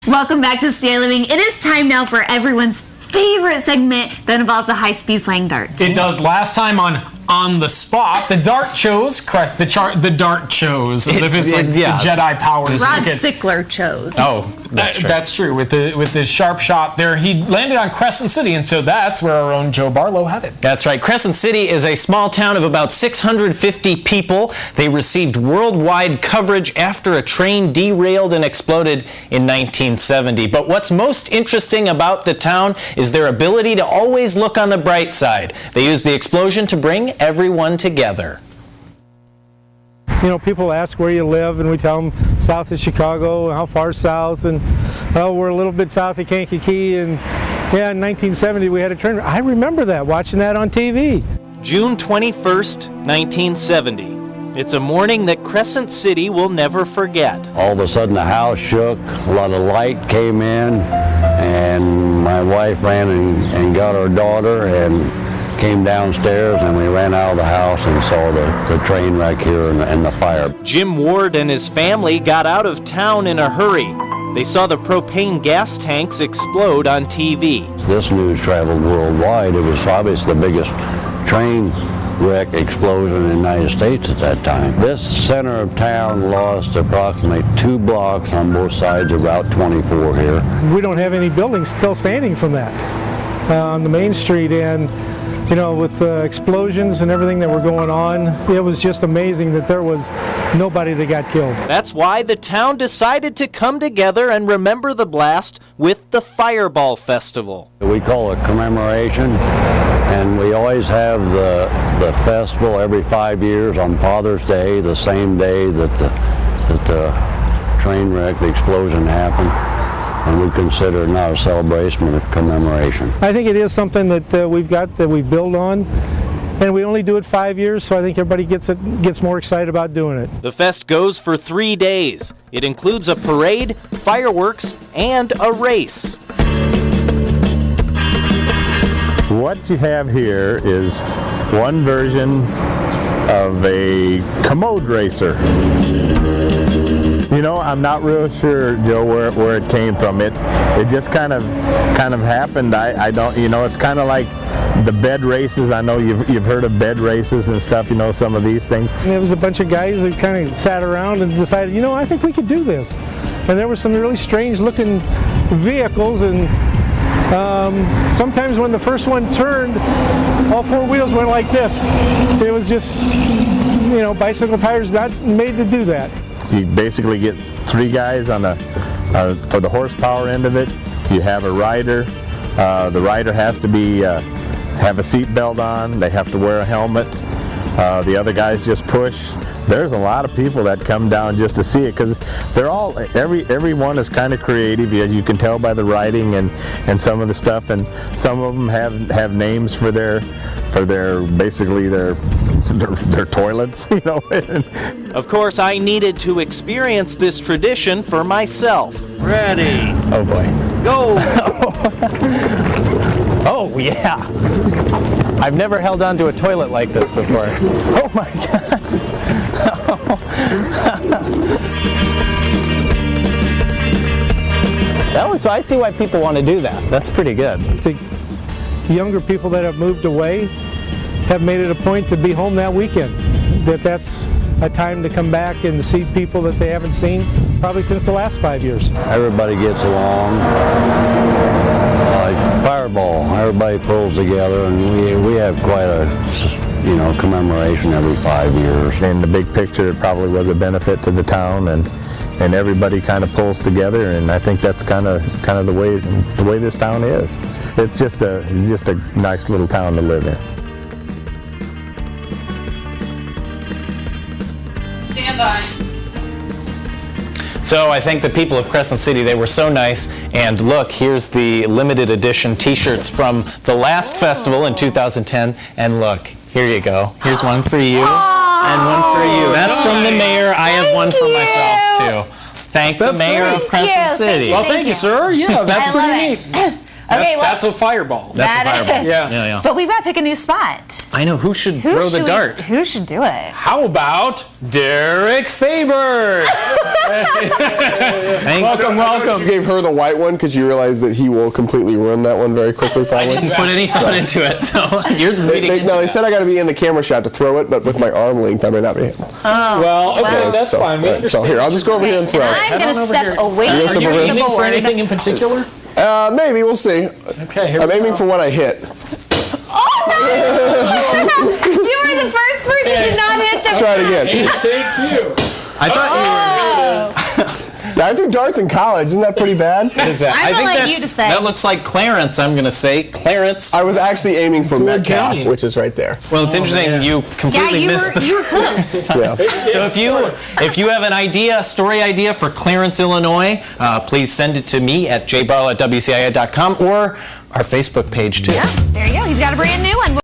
Welcome back to ciLiving. It is time now for everyone's favorite segment that involves a high-speed flying dart. It does. Last time on the spot, the dart chose. The dart chose, as if it's like the Jedi powers. Rod Sickler chose. Oh, that's true. With this sharp shot there, he landed on Crescent City, and so that's where our own Joe Barlow had it. That's right. Crescent City is a small town of about 650 people. They received worldwide coverage after a train derailed and exploded in 1970. But what's most interesting about the town is their ability to always look on the bright side. They used the explosion to bring everyone together. You know, people ask where you live, and we tell them south of Chicago, how far south, and oh, we're a little bit south of Kankakee, and yeah, in 1970 we had a train. I remember that, watching that on TV. June 21st, 1970. It's a morning that Crescent City will never forget. All of a sudden the house shook, a lot of light came in, and my wife ran and got our daughter and came downstairs, and we ran out of the house and saw the train wreck here and the fire. Jim Ward and his family got out of town in a hurry. They saw the propane gas tanks explode on TV. This news traveled worldwide. It was obviously the biggest train wreck explosion in the United States at that time. This center of town lost approximately 2 blocks on both sides of Route 24 here. We don't have any buildings still standing from that on the main street, and you know, with explosions and everything that were going on, it was just amazing that there was nobody that got killed. That's why the town decided to come together and remember the blast with the Fireball Festival. We call it commemoration, and we always have the festival every 5 years on Father's Day, the same day that the train wreck, the explosion happened. And we consider it not a celebration, but a commemoration. I think it is something that we've got, that we build on, and we only do it 5 years, so I think everybody gets more excited about doing it. The fest goes for 3 days. It includes a parade, fireworks, and a race. What you have here is one version of a commode racer. You know, I'm not real sure, Joe, where it came from. It just kind of happened. I don't, you know, it's kind of like the bed races. I know you've heard of bed races and stuff, you know, some of these things. And there was a bunch of guys that kind of sat around and decided, you know, I think we could do this. And there were some really strange looking vehicles, and sometimes when the first one turned, all 4 wheels went like this. It was just, you know, bicycle tires not made to do that. You basically get 3 guys on for the horsepower end of it. You have a rider. The rider has to have a seat belt on. They have to wear a helmet. The other guys just push. There's a lot of people that come down just to see it, because they're all, everyone is kind of creative, as you can tell by the writing and some of the stuff, and some of them have names for their basically their toilets, you know. Of course, I needed to experience this tradition for myself. Ready? Oh boy. Go! Oh yeah. I've never held on to a toilet like this before. Oh my gosh. So I see why people want to do that. That's pretty good. The younger people that have moved away have made it a point to be home that weekend. That's a time to come back and see people that they haven't seen probably since the last 5 years. Everybody gets along. Like Fireball, everybody pulls together, and we have quite a, you know, commemoration every 5 years. In the big picture, it probably was a benefit to the town, and everybody kind of pulls together, and I think that's kind of the way this town is. It's just a nice little town to live in. Stand by. So I think the people of Crescent City, they were so nice. And look, here's the limited edition t-shirts from the last festival in 2010. And look, here you go. Here's one for you and one for you. That's from the mayor. I have one for myself too. Thank the mayor of Crescent City. Well, thank you, sir. Yeah, that's pretty neat. That's a fireball. That's a fireball. Yeah. But we've got to pick a new spot. I know. Who should throw the dart? Who should do it? How about Derek Faber? Welcome. You gave her the white one because you realized that he will completely ruin that one very quickly, probably. I didn't put any thought into it, so you're reading into they that. said I got to be in the camera shot to throw it, but with my arm length, I may not be able. Well, okay, that's fine. We understand. So here, I'll just go over here and throw it. I'm going to step away Are you from the aiming for board. anything in particular? Maybe, we'll see. Okay, here I'm we aiming go. for what I hit. Oh, no! You were the first person to not hit the Let's try it again. Take two. I thought Yeah, I threw darts in college. Isn't that pretty bad? you were. Is that? I'm I gonna think let that's, you decide. that looks like Clarence. I'm going to say Clarence. I was actually aiming for Metcalf, County. which is right there. Well, it's interesting. man. You Yeah, completely missed the. you were close. Yeah. So if you have an idea, a story idea for Clarence, Illinois, please send it to me at jbarlow@wcia.com or our Facebook page too. Yeah, there you go. He's got a brand new one.